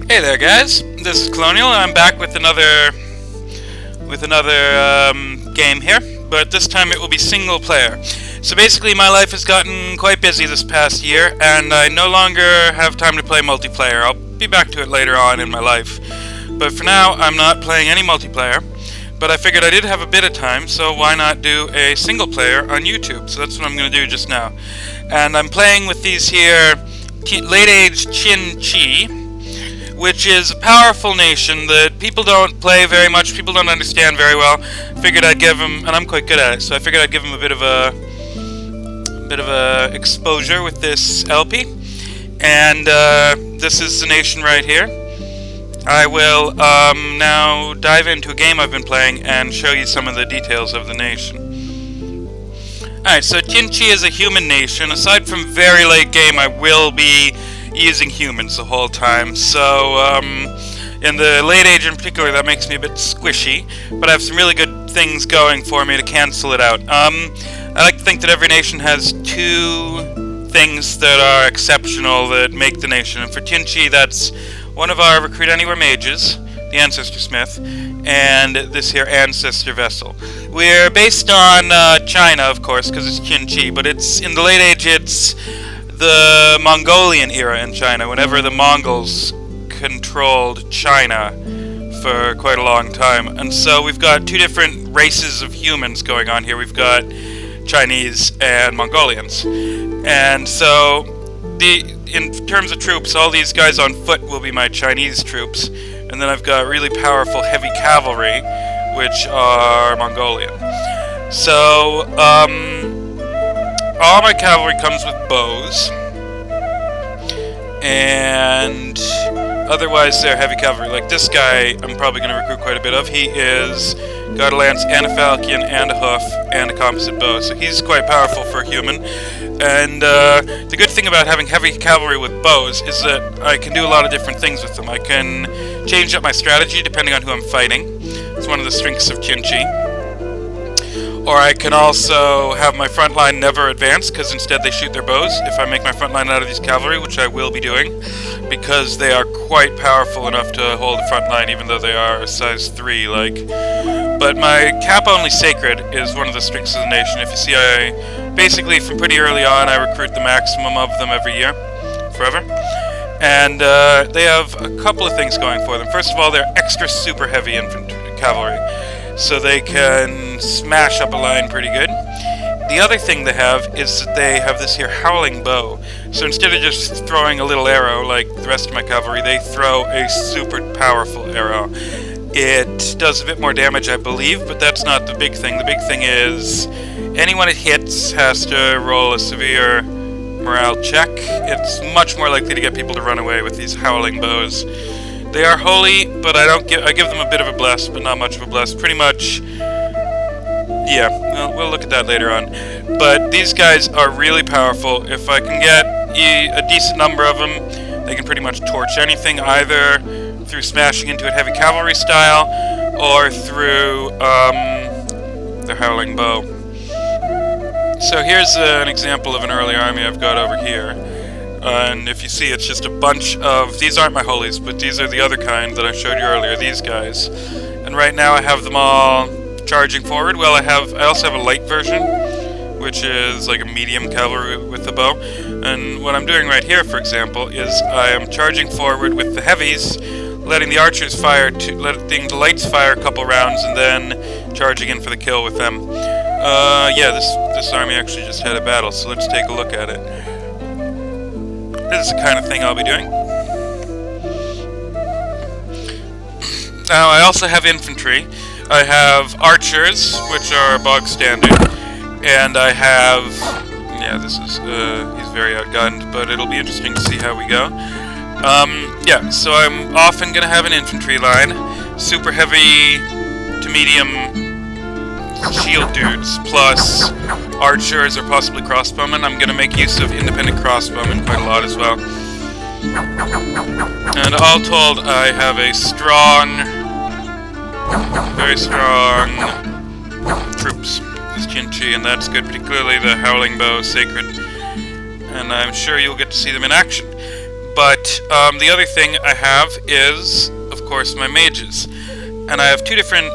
Hey there, guys. This is Colonial, and I'm back with another game here, but this time it will be single player. So basically, my life has gotten quite busy this past year, and I no longer have time to play multiplayer. I'll be back to it later on in my life, but for now, I'm not playing any multiplayer. But I figured I did have a bit of time, so why not do a single player on YouTube? So that's what I'm going to do just now. And I'm playing with these here late-age Kinchi, which is a powerful nation that people don't play very much, people don't understand very well. Figured I'd give them, and I'm quite good at it, so I figured I'd give them a bit of a exposure with this LP. And this is the nation right here. I will now dive into a game I've been playing and show you some of the details of the nation. Alright, so Kinchi is a human nation. Aside from very late game, I will be using humans the whole time, so in the late age in particular that makes me a bit squishy, but I have some really good things going for me to cancel it out. I like to think that every nation has two things that are exceptional that make the nation, and for Kinchi that's one of our Recruit Anywhere Mages, the Ancestor Smith, and this here Ancestor Vessel. We're based on China, of course, because it's Kinchi, but it's in the late age it's the Mongolian era in China, whenever the Mongols controlled China for quite a long time. And so we've got two different races of humans going on here. We've got Chinese and Mongolians. And so in terms of troops, all these guys on foot will be my Chinese troops. And then I've got really powerful heavy cavalry, which are Mongolian. So, all my cavalry comes with bows, and otherwise they're heavy cavalry. Like this guy, I'm probably going to recruit quite a bit of. He is got a lance and a falchion and a hoof and a composite bow, so he's quite powerful for a human. And the good thing about having heavy cavalry with bows is that I can do a lot of different things with them. I can change up my strategy depending on who I'm fighting. It's one of the strengths of Kinchi. Or I can also have my front line never advance, because instead they shoot their bows. If I make my front line out of these cavalry, which I will be doing, because they are quite powerful enough to hold the front line, even though they are a size 3, like. But my cap-only sacred is one of the strengths of the nation. If you see, I basically, from pretty early on, I recruit the maximum of them every year, forever. And they have a couple of things going for them. First of all, they're extra super heavy infantry cavalry, so they can smash up a line pretty good. The other thing they have is that they have this here howling bow. So instead of just throwing a little arrow like the rest of my cavalry, they throw a super powerful arrow. It does a bit more damage, I believe, but that's not the big thing. The big thing is anyone it hits has to roll a severe morale check. It's much more likely to get people to run away with these howling bows. They are holy, but I give them a bit of a bless, but not much of a bless. Pretty much, yeah, we'll look at that later on. But these guys are really powerful. If I can get a decent number of them, they can pretty much torch anything, either through smashing into it heavy cavalry style, or through their howling bow. So here's an example of an early army I've got over here. And if you see, it's just a bunch of... These aren't my holies, but these are the other kind that I showed you earlier, these guys. And right now I have them all charging forward. Well, I also have a light version, which is like a medium cavalry with a bow. And what I'm doing right here, for example, is I am charging forward with the heavies, letting the archers fire, letting the lights fire a couple rounds, and then charging in for the kill with them. Yeah, this army actually just had a battle, so let's take a look at it. This is the kind of thing I'll be doing. Now, I also have infantry. I have archers, which are bog standard, and I have... Yeah, this is... he's very outgunned, but it'll be interesting to see how we go. Yeah, so I'm often going to have an infantry line, super heavy to medium shield dudes, plus archers or possibly crossbowmen. I'm going to make use of independent crossbowmen quite a lot as well. And all told, I have a very strong troops as Kinchi, and that's good, particularly the Howling Bow Sacred. And I'm sure you'll get to see them in action. But the other thing I have is, of course, my mages. And I have two different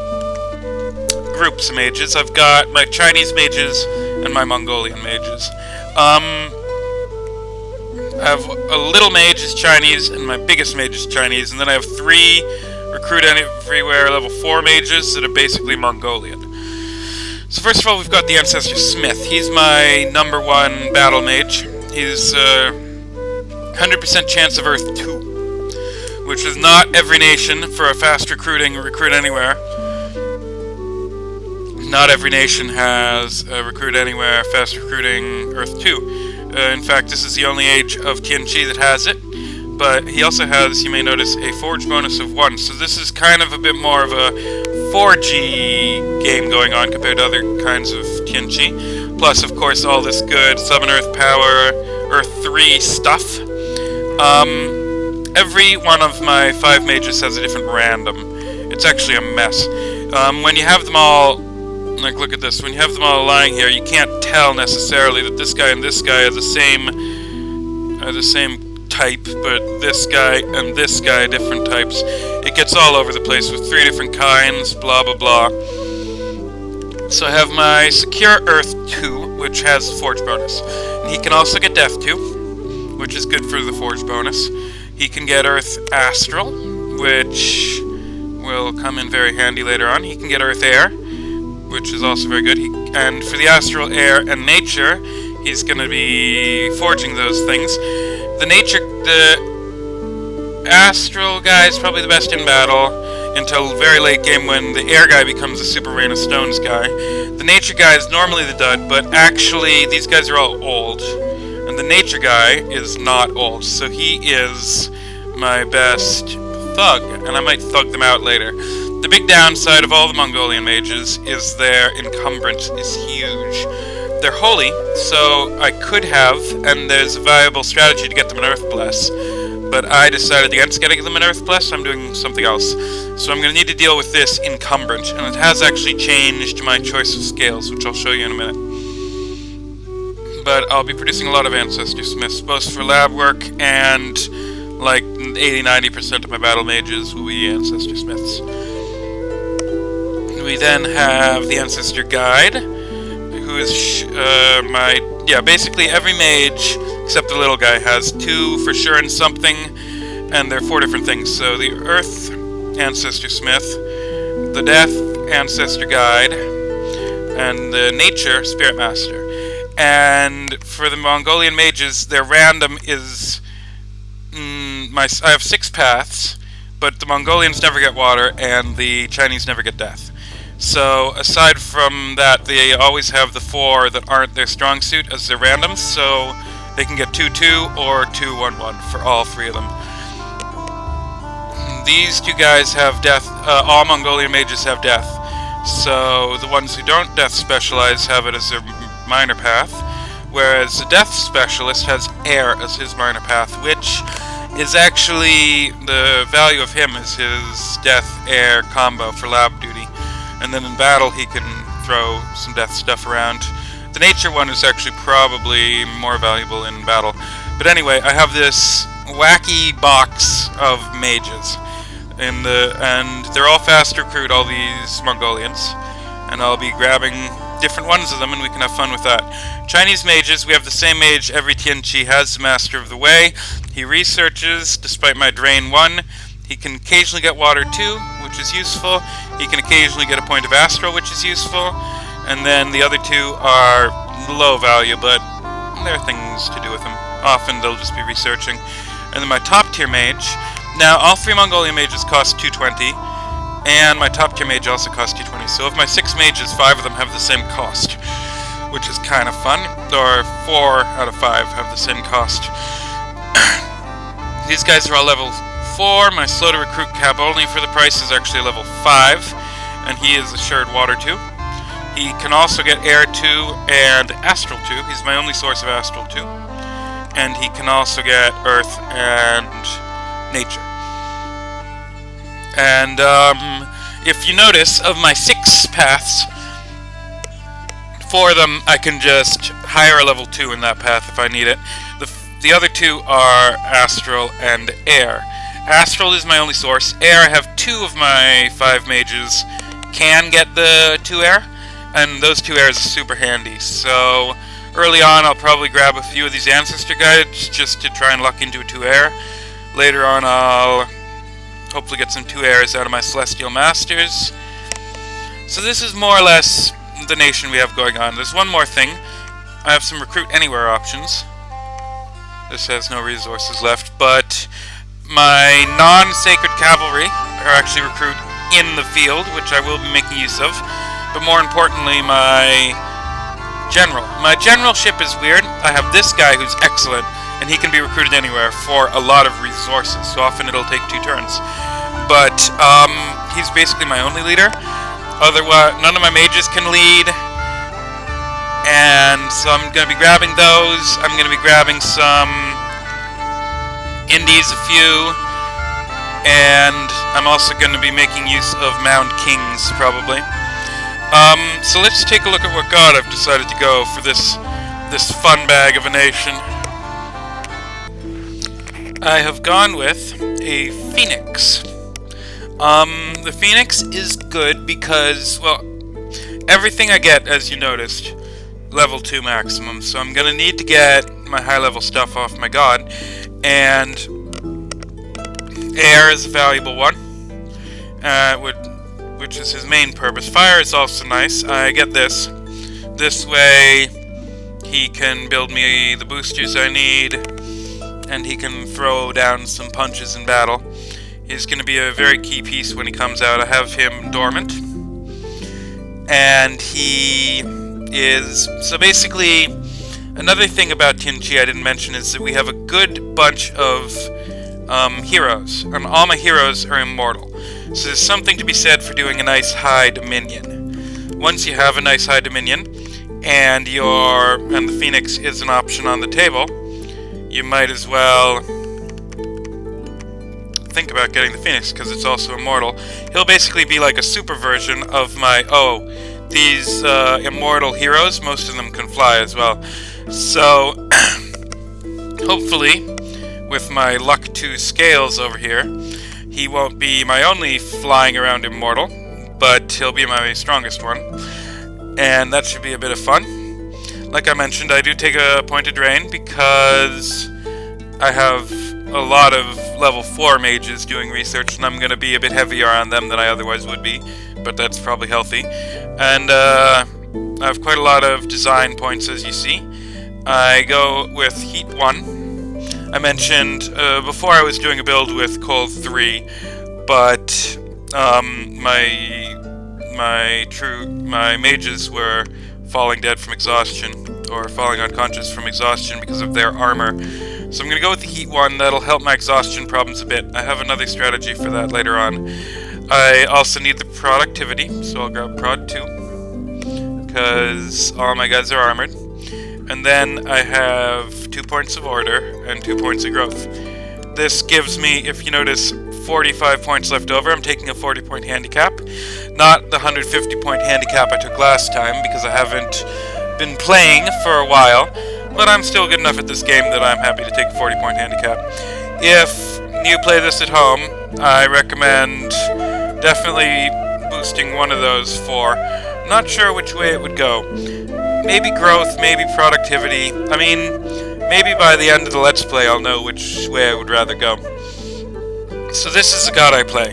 groups of mages. I've got my Chinese mages and my Mongolian mages. I have a little mage is Chinese, and my biggest mage is Chinese, and then I have 3 recruit everywhere level 4 mages that are basically Mongolian. So first of all, we've got the Ancestor Smith. He's my #1 battle mage. He's 100% chance of Earth 2, which is not every nation for a fast recruit anywhere. Not every nation has recruit anywhere fast recruiting Earth 2. In fact, this is the only age of Kinchi that has it. But he also has, you may notice, a forge bonus of 1. So this is kind of a bit more of a 4G game going on compared to other kinds of Kinchi. Plus, of course, all this good Summon Earth Power, Earth 3 stuff. Every one of my 5 mages has a different random. It's actually a mess. When you have them all, like look at this, when you have them all lying here, you can't tell necessarily that this guy and this guy are the same type, but this guy and this guy different types. It gets all over the place with 3 different kinds, blah blah blah. So I have my Secure Earth 2, which has the Forge bonus. And he can also get Death 2, which is good for the Forge bonus. He can get Earth Astral, which will come in very handy later on. He can get Earth Air, which is also very good. And for the Astral, Air, and Nature, he's going to be forging those things. The Astral guy is probably the best in battle until very late game when the Air guy becomes a Super Rain of Stones guy. The Nature guy is normally the dud, but actually these guys are all old. And the Nature guy is not old, so he is my best thug, and I might thug them out later. The big downside of all the Mongolian mages is their encumbrance is huge. They're holy, so I could have, and there's a viable strategy to get them an Earth Bless, but I decided against getting them an Earth Bless, so I'm doing something else. So I'm going to need to deal with this encumbrance, and it has actually changed my choice of scales, which I'll show you in a minute. But I'll be producing a lot of Ancestor Smiths, both for lab work and like 80-90% of my battle mages will be Ancestor Smiths. We then have the Ancestor Guide, who is basically every mage except the little guy has 2 for sure and something, and they're 4 different things. So the Earth Ancestor Smith, the Death Ancestor Guide, and the Nature Spirit Master. And for the Mongolian mages, their random is I have 6 paths, but the Mongolians never get water, and the Chinese never get death. So aside from that, they always have the 4 that aren't their strong suit as their randoms, so they can get 2-2 or 2-1-1 for all 3 of them. These 2 guys have death. All Mongolian mages have death. So the ones who don't death specialize have it as their minor path, whereas the death specialist has air as his minor path, which is actually the value of him is his death-air combo for lab duty. And then in battle he can throw some death stuff around. The nature one is actually probably more valuable in battle. But anyway, I have this wacky box of mages. And they're all fast to recruit, all these Mongolians. And I'll be grabbing different ones of them, and we can have fun with that. Chinese mages, we have the same mage every Kinchi has, Master of the Way. He researches, despite my Drain 1. He can occasionally get Water 2, which is useful. He can occasionally get a point of Astral, which is useful. And then the other 2 are low value, but there are things to do with them. Often they'll just be researching. And then my top tier mage. Now, all 3 Mongolian mages cost 220. And my top tier mage also costs 220. So of my 6 mages, 5 of them have the same cost, which is kind of fun. Or 4 out of 5 have the same cost. These guys are all level 4. My slow to recruit cap only for the price is actually level 5, and he is assured Water 2. He can also get Air 2 and Astral 2. He's my only source of Astral 2. And he can also get Earth and Nature. And if you notice, of my 6 paths, 4 of them I can just hire a level 2 in that path if I need it. The the other two are Astral and Air. Astral is my only source. Air, I have 2 of my 5 mages can get the 2 air, and those 2 airs are super handy. So early on I'll probably grab a few of these Ancestor Guides just to try and luck into a 2 air. Later on I'll hopefully get some 2 airs out of my Celestial Masters. So this is more or less the nation we have going on. There's one more thing. I have some Recruit Anywhere options. This has no resources left, but my non-Sacred Cavalry are actually recruit in the field, which I will be making use of. But more importantly, my General. My generalship is weird. I have this guy who's excellent, and he can be recruited anywhere for a lot of resources, so often it'll take 2 turns. But he's basically my only leader. Otherwise, none of my mages can lead, and so I'm going to be grabbing those. I'm going to be grabbing some Indies, a few, and I'm also going to be making use of Mound Kings, probably. So let's take a look at what god I've decided to go for this fun bag of a nation. I have gone with a Phoenix. The Phoenix is good because, well, everything I get, as you noticed, level 2 maximum, so I'm gonna need to get my high level stuff off my god, and air is a valuable one, which is his main purpose. Fire is also nice. I get this. This way he can build me the boosters I need, and he can throw down some punches in battle. He's going to be a very key piece when he comes out. I have him dormant, and he is... So basically, another thing about Kinchi I didn't mention is that we have a good bunch of heroes, and all my heroes are immortal. So there's something to be said for doing a nice high dominion. Once you have a nice high dominion, and the Phoenix is an option on the table, you might as well think about getting the Phoenix, because it's also immortal. He'll basically be like a super version of my... these immortal heroes, most of them can fly as well. So, hopefully, with my luck 2 scales over here, he won't be my only flying around immortal, but he'll be my strongest one. And that should be a bit of fun. Like I mentioned, I do take a pointed drain because I have a lot of level 4 mages doing research, and I'm going to be a bit heavier on them than I otherwise would be, but that's probably healthy. And I have quite a lot of design points, as you see. I go with Heat 1. I mentioned before I was doing a build with Cold 3, but my mages were falling dead from exhaustion, or falling unconscious from exhaustion because of their armor. So I'm going to go with the Heat 1. That'll help my exhaustion problems a bit. I have another strategy for that later on. I also need the productivity, so I'll grab Prod 2, because all my guys are armored. And then I have 2 points of order and 2 points of growth. This gives me, if you notice, 45 points left over. I'm taking a 40-point handicap, not the 150-point handicap I took last time, because I haven't been playing for a while, but I'm still good enough at this game that I'm happy to take a 40-point handicap. If you play this at home, I recommend definitely boosting one of those 4. Not sure which way it would go. Maybe growth, maybe productivity. I mean, maybe by the end of the Let's Play I'll know which way I would rather go. So this is the god I play.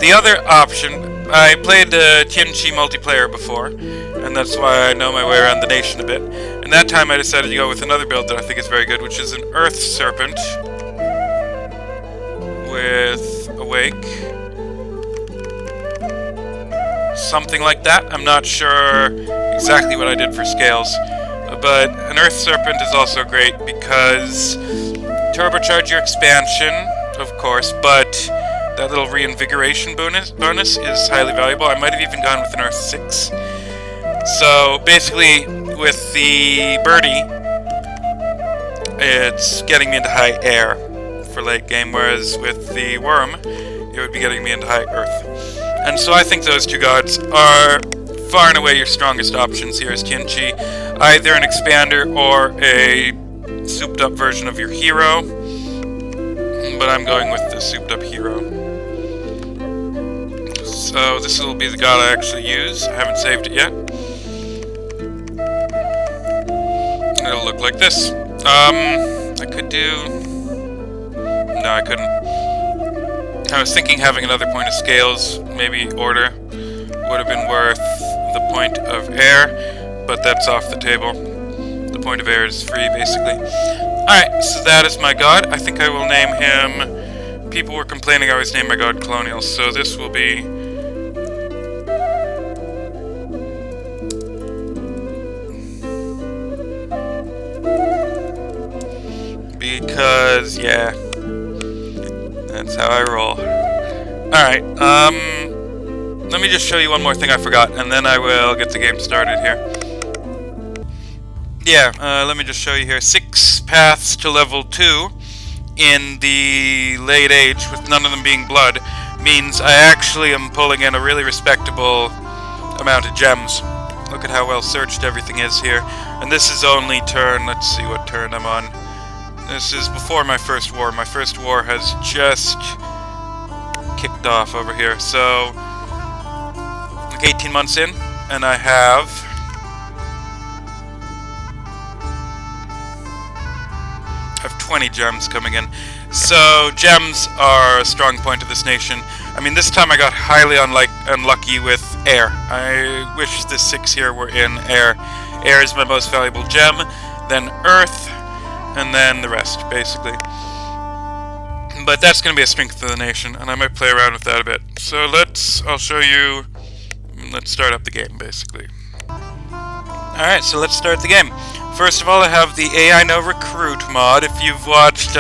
The other option, I played Kinchi multiplayer before, and that's why I know my way around the nation a bit. And that time I decided to go with another build that I think is very good, which is an Earth Serpent with Awake. Something like that. I'm not sure exactly what I did for scales, but an Earth Serpent is also great because turbocharge your expansion, of course, but that little reinvigoration bonus is highly valuable. I might have even gone with an Earth 6. So basically, with the birdie, it's getting me into high air for late game, whereas with the worm, it would be getting me into high earth. And so I think those 2 gods are far and away your strongest options here as Kinchi. Either an expander or a souped up version of your hero, but I'm going with the souped up hero. So this will be the god I actually use. I haven't saved it yet. It'll look like this. I could do... No, I couldn't. I was thinking having another point of scales, maybe order, would have been worth the point of air, but that's off the table. The point of air is free, basically. Alright, so that is my god. I think I will name him... People were complaining I always name my god Colonial, so this will be... Because, yeah, that's how I roll. Alright, let me just show you one more thing I forgot, and then I will get the game started here. Yeah, let me just show you here. 6 paths to level 2 in the late age, with none of them being blood, means I actually am pulling in a really respectable amount of gems. Look at how well searched everything is here. And this is only turn, let's see what turn I'm on. This is before my first war. My first war has just kicked off over here. So, like 18 months in, and I have 20 gems coming in. So, gems are a strong point of this nation. I mean, this time I got highly unlucky with air. I wish the 6 here were in air. Air is my most valuable gem, then earth, and then the rest, basically. But that's going to be a strength of the nation, and I might play around with that a bit. So I'll show you, let's start up the game, basically. Alright, so let's start the game. First of all, I have the AI No Recruit mod. If you've watched,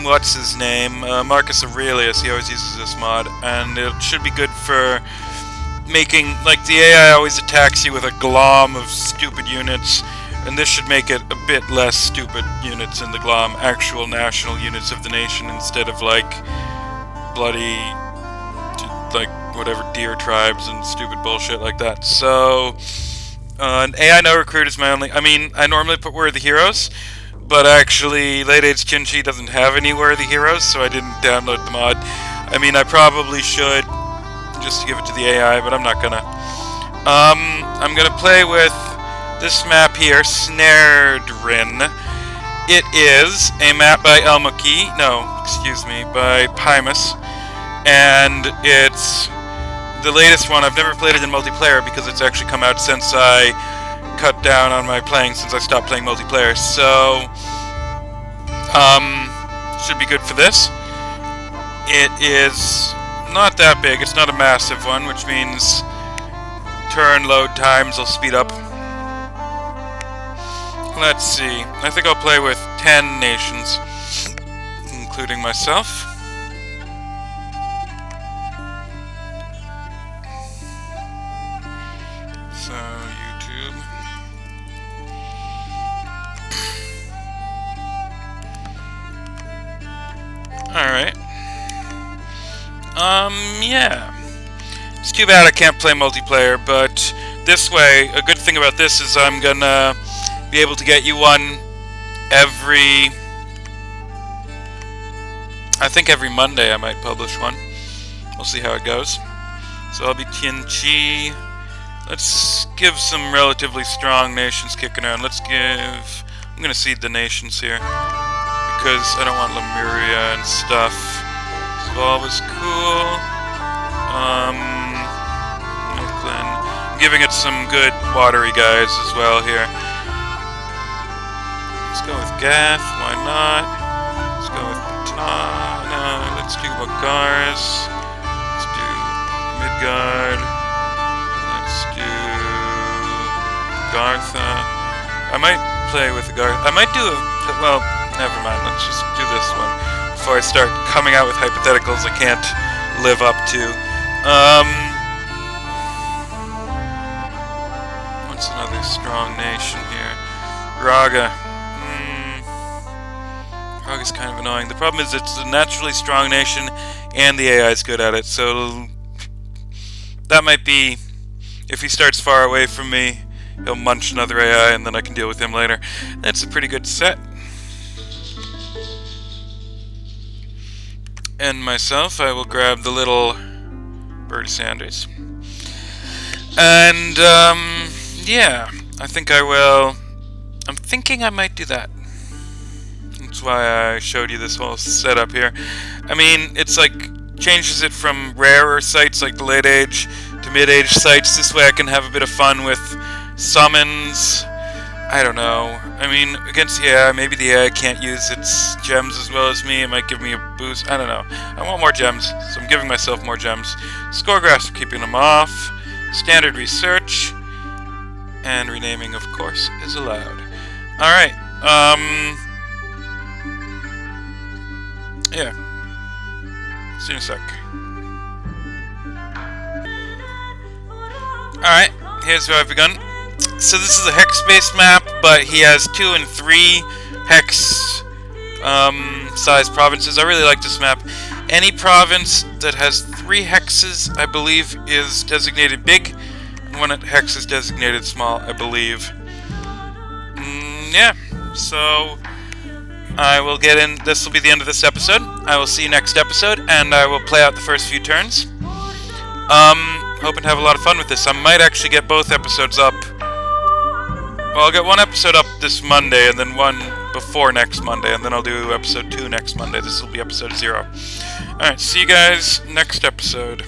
what's his name? Marcus Aurelius, he always uses this mod, and it should be good for making, like, the AI always attacks you with a glom of stupid units, and this should make it a bit less stupid units in the glom, actual national units of the nation, instead of, like, bloody, like, whatever, deer tribes and stupid bullshit like that. So, an AI No Recruit is my only... I mean, I normally put worthy heroes, but actually, Late Age Kinchi doesn't have any worthy heroes, so I didn't download the mod. I mean, I probably should, just to give it to the AI, but I'm not gonna. I'm gonna play with this map here, Snaredrin. It is a map by by Pymus, and it's the latest one. I've never played it in multiplayer because it's actually come out since I cut down on my playing, since I stopped playing multiplayer, so should be good for this. It is not that big, it's not a massive one, which means turn load times will speed up. Let's see, I think I'll play with 10 nations, including myself. So, YouTube. Alright. Yeah. It's too bad I can't play multiplayer, but this way, a good thing about this is I'm gonna be able to get you one every... I think every Monday I might publish one. We'll see how it goes. So I'll be Kinchi. Let's give some relatively strong nations kicking around. Let's give... I'm gonna seed the nations here, because I don't want Lemuria and stuff. Sval was cool. I'm giving it some good watery guys as well here. Let's go with Gath, why not? Let's go with Patana, let's do Bagars. Let's do Midgard. Let's do Gartha. I might play with the Gartha. I might do a... well, never mind, let's just do this one before I start coming out with hypotheticals I can't live up to. What's another strong nation here? Raga. Raga's kind of annoying. The problem is it's a naturally strong nation and the AI is good at it, so that might be, if he starts far away from me, he'll munch another AI, and then I can deal with him later. That's a pretty good set. And myself, I will grab the little Bertie Sanders. And, yeah, I think I will. I'm thinking I might do that. That's why I showed you this whole setup here. I mean, it's like, changes it from rarer sites like the late age to mid-age sites. This way I can have a bit of fun with summons. I don't know. I mean, against the AI, maybe the AI can't use its gems as well as me. It might give me a boost. I don't know. I want more gems, so I'm giving myself more gems. Score graphs are keeping them off. Standard research. And renaming, of course, is allowed. Alright. Yeah. See you in a sec. Alright, here's where I've begun. So this is a hex-based map, but he has 2 and 3 hex size provinces. I really like this map. Any province that has 3 hexes, I believe, is designated big, and 1 hex is designated small, I believe. Yeah, so I will get in. This will be the end of this episode. I will see you next episode, and I will play out the first few turns. Hoping to have a lot of fun with this. I might actually get both episodes up. Well, I'll get 1 episode up this Monday, and then 1 before next Monday, and then I'll do episode 2 next Monday. This will be episode 0. Alright, see you guys next episode.